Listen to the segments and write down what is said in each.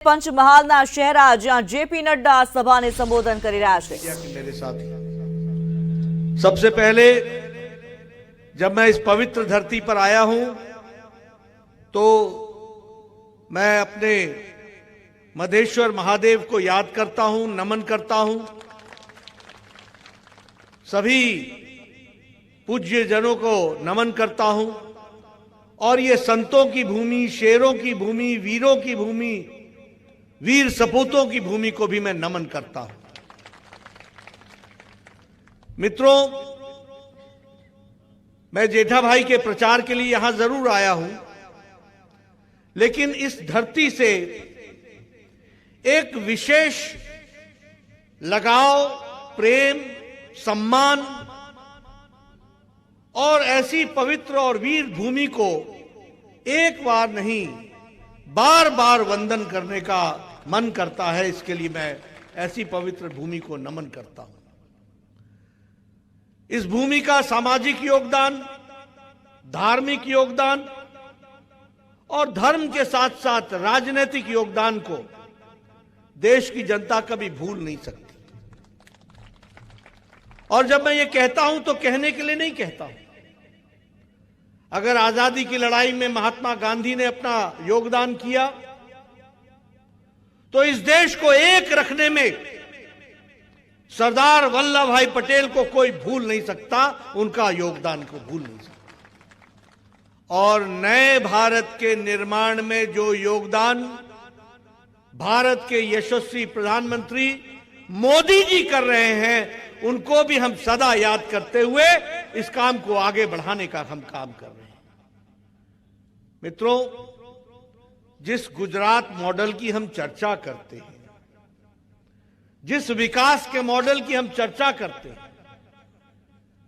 પંચમહાલના શહેરા જ્યાં જેપી નડ્ડા સભાને સંબોધન કરી રહ્યા છે। मेरे साथी, सबसे पहले जब मैं इस पवित्र धरती पर आया हूं तो मैं अपने मधेश्वर महादेव को याद करता हूं, नमन करता हूं। सभी पूज्य जनों को नमन करता हूं और ये संतों की भूमि, शेरों की भूमि, वीरों की भूमि, वीर सपूतों की भूमि को भी मैं नमन करता हूं। मित्रों, मैं जेठा भाई के प्रचार के लिए यहां जरूर आया हूं, लेकिन इस धरती से एक विशेष लगाव, प्रेम, सम्मान और ऐसी पवित्र और वीर भूमि को एक बार नहीं, बार बार वंदन करने का मन करता है। इसके लिए मैं ऐसी पवित्र भूमि को नमन करता हूं। इस भूमि का सामाजिक योगदान, धार्मिक योगदान और धर्म के साथ साथ राजनीतिक योगदान को देश की जनता कभी भूल नहीं सकती। और जब मैं ये कहता हूं तो कहने के लिए नहीं कहता हूं। अगर आजादी की लड़ाई में महात्मा गांधी ने अपना योगदान किया तो इस देश को एक रखने में सरदार वल्लभ भाई पटेल को कोई भूल नहीं सकता, उनका योगदान को भूल नहीं सकता। और नए भारत के निर्माण में जो योगदान भारत के यशस्वी प्रधानमंत्री मोदी जी कर रहे हैं, उनको भी हम सदा याद करते हुए इस काम को आगे बढ़ाने का हम काम कर रहे हैं। मित्रों, जिस गुजरात मॉडल की हम चर्चा करते हैं, जिस विकास के मॉडल की हम चर्चा करते हैं,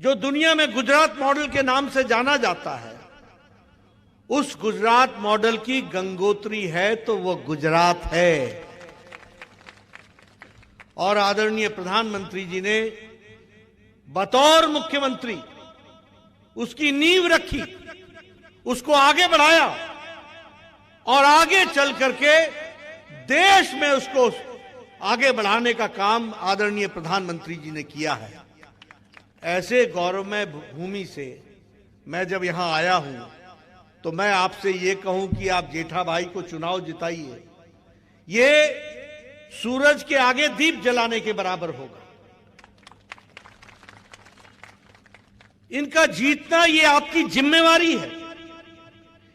जो दुनिया में गुजरात मॉडल के नाम से जाना जाता है, उस गुजरात मॉडल की गंगोत्री है तो वो गुजरात है। और आदरणीय प्रधानमंत्री जी ने बतौर मुख्यमंत्री उसकी नींव रखी, उसको आगे बढ़ाया और आगे चल करके देश में उसको आगे बढ़ाने का काम आदरणीय प्रधानमंत्री जी ने किया है। ऐसे गौरवमय भूमि से मैं जब यहां आया हूं तो मैं आपसे ये कहूं कि आप जेठा भाई को चुनाव जिताइए। ये सूरज के आगे दीप जलाने के बराबर होगा। इनका जीतना ये आपकी जिम्मेवारी है,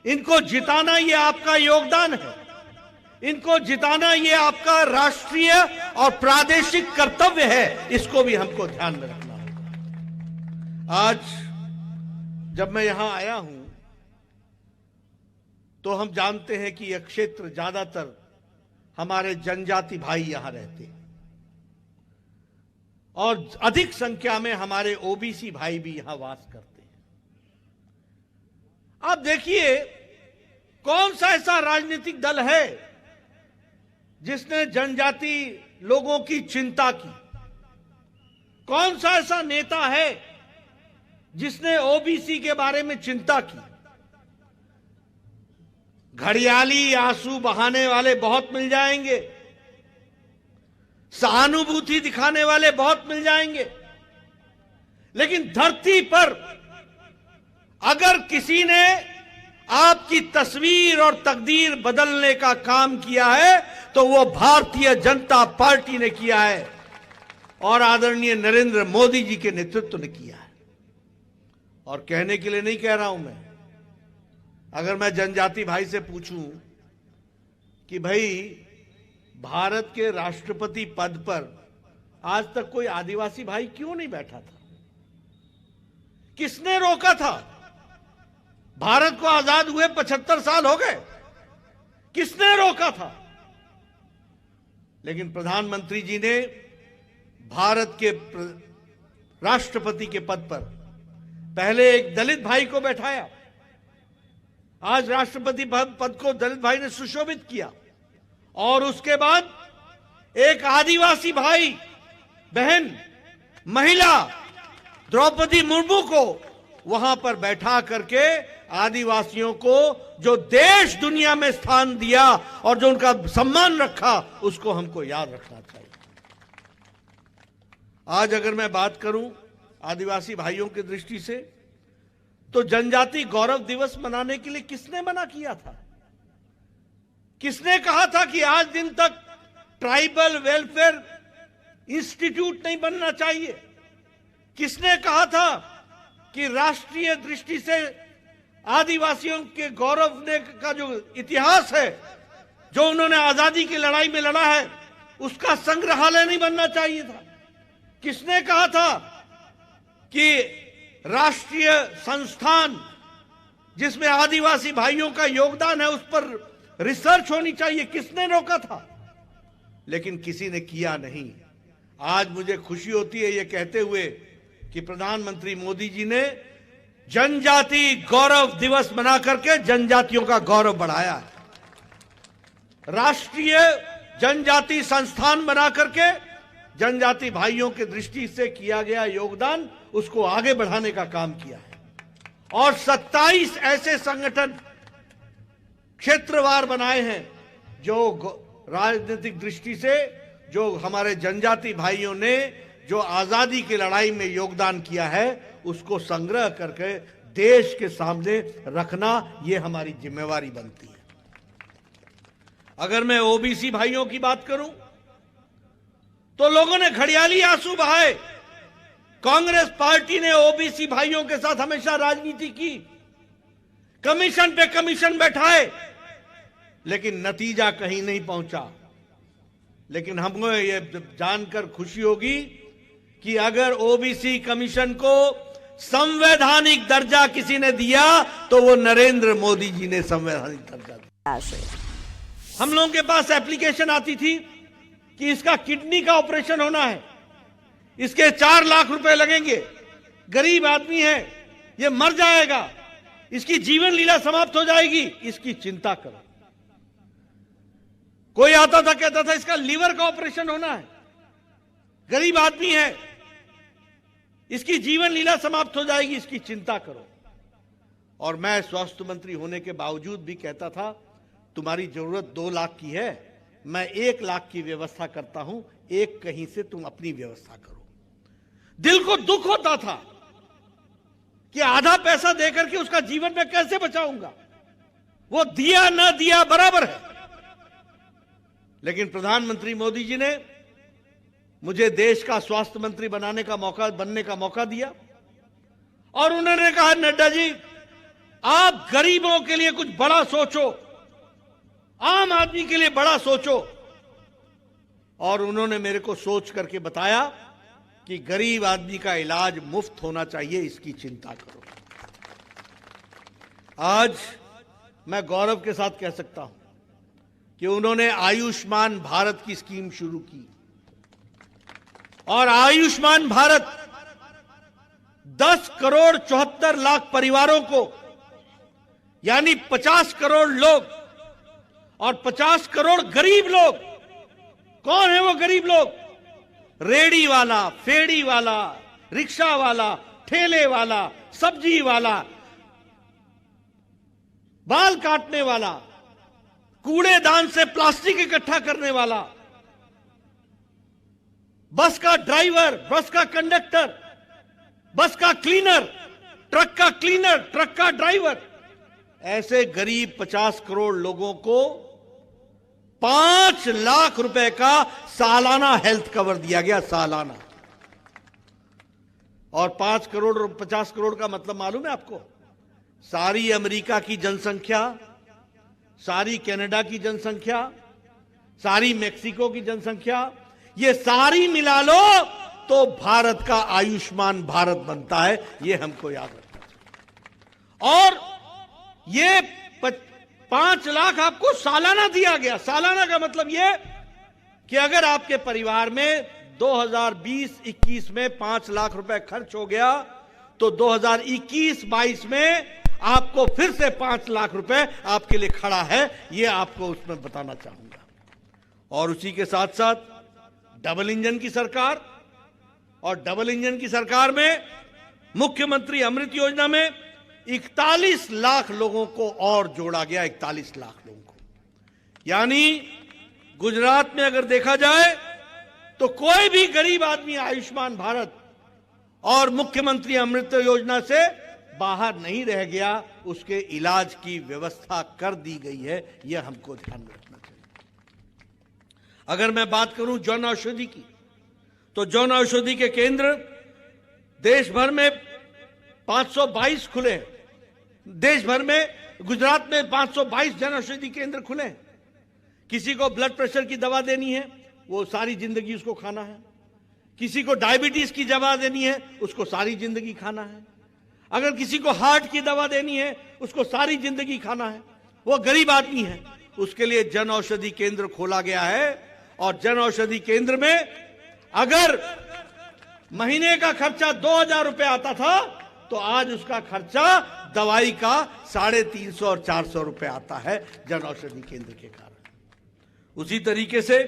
इनको जिताना ये आपका योगदान है, इनको जिताना ये आपका राष्ट्रीय और प्रादेशिक कर्तव्य है। इसको भी हमको ध्यान में रखना है। आज जब मैं यहां आया हूं तो हम जानते हैं कि यह क्षेत्र ज्यादातर हमारे जनजाति भाई यहां रहते हैं और अधिक संख्या में हमारे ओबीसी भाई भी यहां वास करते हैं। आप देखिए, कौन सा ऐसा राजनीतिक दल है जिसने जनजाति लोगों की चिंता की? कौन सा ऐसा नेता है जिसने ओबीसी के बारे में चिंता की? घड़ियाली आंसू बहाने वाले बहुत मिल जाएंगे, सहानुभूति दिखाने वाले बहुत मिल जाएंगे, लेकिन धरती पर अगर किसी ने आपकी तस्वीर और तकदीर बदलने का काम किया है तो वो भारतीय जनता पार्टी ने किया है और आदरणीय नरेंद्र मोदी जी के नेतृत्व ने किया है। और कहने के लिए नहीं कह रहा हूं मैं। अगर मैं जनजाति भाई से पूछूं कि भाई भारत के राष्ट्रपति पद पर आज तक कोई आदिवासी भाई क्यों नहीं बैठा था? किसने रोका था? भारत को आजाद हुए 75 साल हो गए, किसने रोका था? लेकिन प्रधानमंत्री जी ने भारत के राष्ट्रपति के पद पर पहले एक दलित भाई को बैठाया। आज राष्ट्रपति पद को दलित भाई ने सुशोभित किया और उसके बाद एक आदिवासी भाई बहन महिला द्रौपदी मुर्मू को वहां पर बैठा करके आदिवासियों को जो देश दुनिया में स्थान दिया और जो उनका सम्मान रखा, उसको हमको याद रखना चाहिए। आज अगर मैं बात करूं आदिवासी भाइयों की दृष्टि से, तो जनजाति गौरव दिवस मनाने के लिए किसने मना किया था? किसने कहा था कि आज दिन तक ट्राइबल वेलफेयर इंस्टीट्यूट नहीं बनना चाहिए? किसने कहा था कि राष्ट्रीय दृष्टि से आदिवासियों के गौरव ने का जो इतिहास है, जो उन्होंने आजादी की लड़ाई में लड़ा है, उसका संग्रहालय नहीं बनना चाहिए था? किसने कहा था कि राष्ट्रीय संस्थान जिसमें आदिवासी भाइयों का योगदान है, उस पर रिसर्च होनी चाहिए? किसने रोका था? लेकिन किसी ने किया नहीं। आज मुझे खुशी होती है ये कहते हुए कि प्रधानमंत्री मोदी जी ने जनजाति गौरव दिवस मना करके जनजातियों का गौरव बढ़ाया है। राष्ट्रीय जनजाति संस्थान बना करके जनजाति भाइयों की दृष्टि से किया गया योगदान, उसको आगे बढ़ाने का काम किया है। और 27 ऐसे संगठन क्षेत्रवार बनाए हैं जो राजनीतिक दृष्टि से, जो हमारे जनजाति भाइयों ने जो आजादी की लड़ाई में योगदान किया है, उसको संग्रह करके देश के सामने रखना, ये हमारी जिम्मेवारी बनती है। अगर मैं ओबीसी भाइयों की बात करूं तो लोगों ने घड़ियाली आंसू बहाए। कांग्रेस पार्टी ने ओबीसी भाइयों के साथ हमेशा राजनीति की, कमीशन पे कमीशन बैठाए, लेकिन नतीजा कहीं नहीं पहुंचा। लेकिन हमको ये जानकर खुशी होगी कि अगर ओबीसी कमीशन को संवैधानिक दर्जा किसी ने दिया तो वो नरेंद्र मोदी जी ने संवैधानिक दर्जा दिया। हम लोगों के पास एप्लीकेशन आती थी कि इसका किडनी का ऑपरेशन होना है, इसके 4 लाख रुपए लगेंगे, गरीब आदमी है, ये मर जाएगा, इसकी जीवन लीला समाप्त हो जाएगी, इसकी चिंता करो। कोई आता था कहता था इसका लीवर का ऑपरेशन होना है, गरीब आदमी है, इसकी जीवन लीला समाप्त हो जाएगी, इसकी चिंता करो। और मैं स्वास्थ्य मंत्री होने के बावजूद भी कहता था तुम्हारी जरूरत 2 लाख की है, मैं 1 लाख की व्यवस्था करता हूं, एक कहीं से तुम अपनी व्यवस्था करो। दिल को दुख होता था कि आधा पैसा देकर के उसका जीवन में कैसे बचाऊंगा, वो दिया ना दिया बराबर है। लेकिन प्रधानमंत्री मोदी जी ने मुझे देश का स्वास्थ्य मंत्री बनने का मौका दिया और उन्होंने कहा, नड्डा जी आप गरीबों के लिए कुछ बड़ा सोचो, आम आदमी के लिए बड़ा सोचो। और उन्होंने मेरे को सोच करके बताया कि गरीब आदमी का इलाज मुफ्त होना चाहिए, इसकी चिंता करो। आज मैं गौरव के साथ कह सकता हूं कि उन्होंने आयुष्मान भारत की स्कीम शुरू की और आयुष्मान भारत 10 करोड़ 74 लाख परिवारों को, यानी 50 करोड़ लोग और 50 करोड़ गरीब लोग। कौन है वो गरीब लोग? रेडी वाला, फेड़ी वाला, रिक्शा वाला, ठेले वाला, सब्जी वाला, बाल काटने वाला, कूड़ेदान से प्लास्टिक इकट्ठा करने वाला, बस का ड्राइवर, बस का कंडक्टर, बस का क्लीनर, ट्रक का क्लीनर, ट्रक का ड्राइवर, ऐसे गरीब 50 करोड़ लोगों को 5 लाख रुपए का सालाना हेल्थ कवर दिया गया, सालाना। और 5 करोड़ और 50 करोड़ का मतलब मालूम है आपको? सारी अमेरिका की जनसंख्या, सारी कनाडा की जनसंख्या, सारी मैक्सिको की जनसंख्या, ये सारी मिला लो तो भारत का आयुष्मान भारत बनता है। ये हमको याद रखना चाहिए। और ये 5 लाख आपको सालाना दिया गया। सालाना का मतलब ये कि अगर आपके परिवार में 2020-21 में 5 लाख रुपए खर्च हो गया तो 2021-22 में आपको फिर से 5 लाख रुपए आपके लिए खड़ा है। ये आपको उसमें बताना चाहूंगा। और उसी के साथ साथ डबल इंजन की सरकार, और डबल इंजन की सरकार में मुख्यमंत्री अमृत योजना में 41 लाख लोगों को और जोड़ा गया, 41 लाख लोगों को। यानी गुजरात में अगर देखा जाए तो कोई भी गरीब आदमी आयुष्मान भारत और मुख्यमंत्री अमृत योजना से बाहर नहीं रह गया, उसके इलाज की व्यवस्था कर दी गई है। यह हमको ध्यान में रखना चाहिए। अगर मैं बात करूं जन औषधि की, तो जन औषधि के केंद्र देश भर में 522 खुले हैं। देश भर में, गुजरात में 522 जन औषधि केंद्र खुले हैं। किसी को ब्लड प्रेशर की दवा देनी है, वो सारी जिंदगी उसको खाना है। किसी को डायबिटीज की दवा देनी है, उसको सारी जिंदगी खाना है। अगर किसी को हार्ट की दवा देनी है, उसको सारी जिंदगी खाना है। वो गरीब आदमी है, उसके लिए जन औषधि केंद्र खोला गया है। और जन औषधि केंद्र में अगर महीने का खर्चा 2000 रुपए आता था, तो आज उसका खर्चा दवाई का 350 और 400 रुपए आता है जन औषधि केंद्र के कारण। उसी तरीके से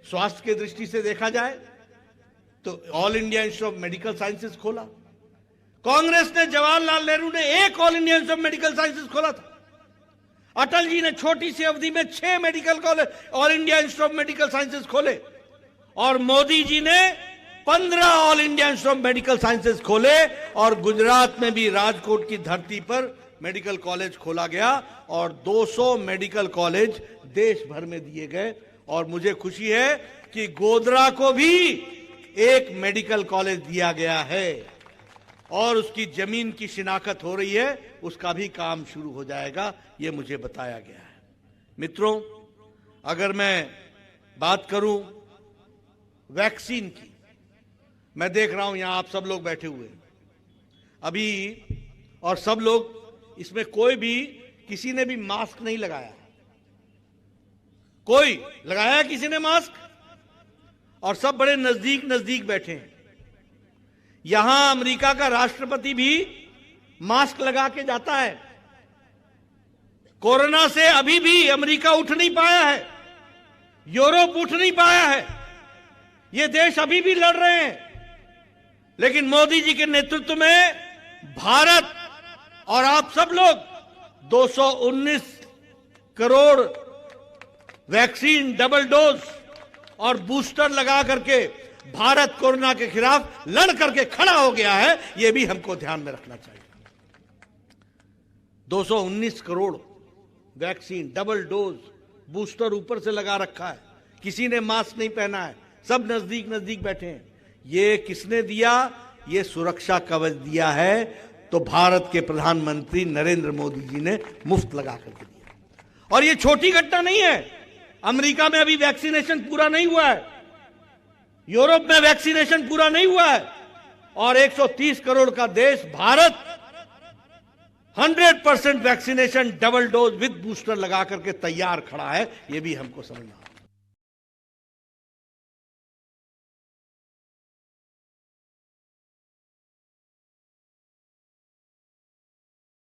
स्वास्थ्य की दृष्टि से देखा जाए तो all India institute of medical sciences खोला। कांग्रेस ने, जवाहरलाल नेहरू ने एक all India institute of medical sciences खोला था। अटल जी ने छोटी सी अवधि में 6 medical college, all India institute of medical sciences खोले। और मोदी जी ने 15 all India institute of medical sciences खोले। और गुजरात में भी राजकोट की धरती पर मेडिकल कॉलेज खोला गया और 200 मेडिकल कॉलेज देश भर में दिए गए। और मुझे खुशी है कि गोधरा को भी एक मेडिकल कॉलेज दिया गया है और उसकी जमीन की शिनाख्त हो रही है, उसका भी काम शुरू हो जाएगा, यह मुझे बताया गया है। मित्रों, अगर मैं बात करूं वैक्सीन की, मैं देख रहा हूं यहां आप सब लोग बैठे हुए हैं अभी, और सब लोग इसमें कोई भी, किसी ने भी मास्क नहीं लगाया। कोई लगाया किसी ने मास्क? और सब बड़े नजदीक नजदीक बैठे हैं। यहां अमेरिका का राष्ट्रपति भी मास्क लगा के जाता है। कोरोना से अभी भी अमेरिका उठ नहीं पाया है, यूरोप उठ नहीं पाया है। ये देश अभी भी लड़ रहे हैं। लेकिन मोदी जी के नेतृत्व में भारत और आप सब लोग 219 करोड़ वैक्सीन, डबल डोज और बूस्टर लगा करके भारत कोरोना के खिलाफ लड़ करके खड़ा हो गया है। यह भी हमको ध्यान में रखना चाहिए। 219 crore vaccine, double dose, booster ऊपर से लगा रखा है। किसी ने मास्क नहीं पहना है, सब नजदीक नजदीक बैठे हैं। ये किसने दिया? ये सुरक्षा कवच दिया है तो भारत के प्रधानमंत्री नरेंद्र मोदी जी ने मुफ्त लगा करके दिया। और ये छोटी घटना नहीं है। अमेरिका में अभी वैक्सीनेशन पूरा नहीं हुआ है, यूरोप में वैक्सीनेशन पूरा नहीं हुआ है, और 130 करोड़ का देश Bharat 100% vaccination, double dose with booster लगा करके तैयार खड़ा है। यह भी हमको समझना होगा।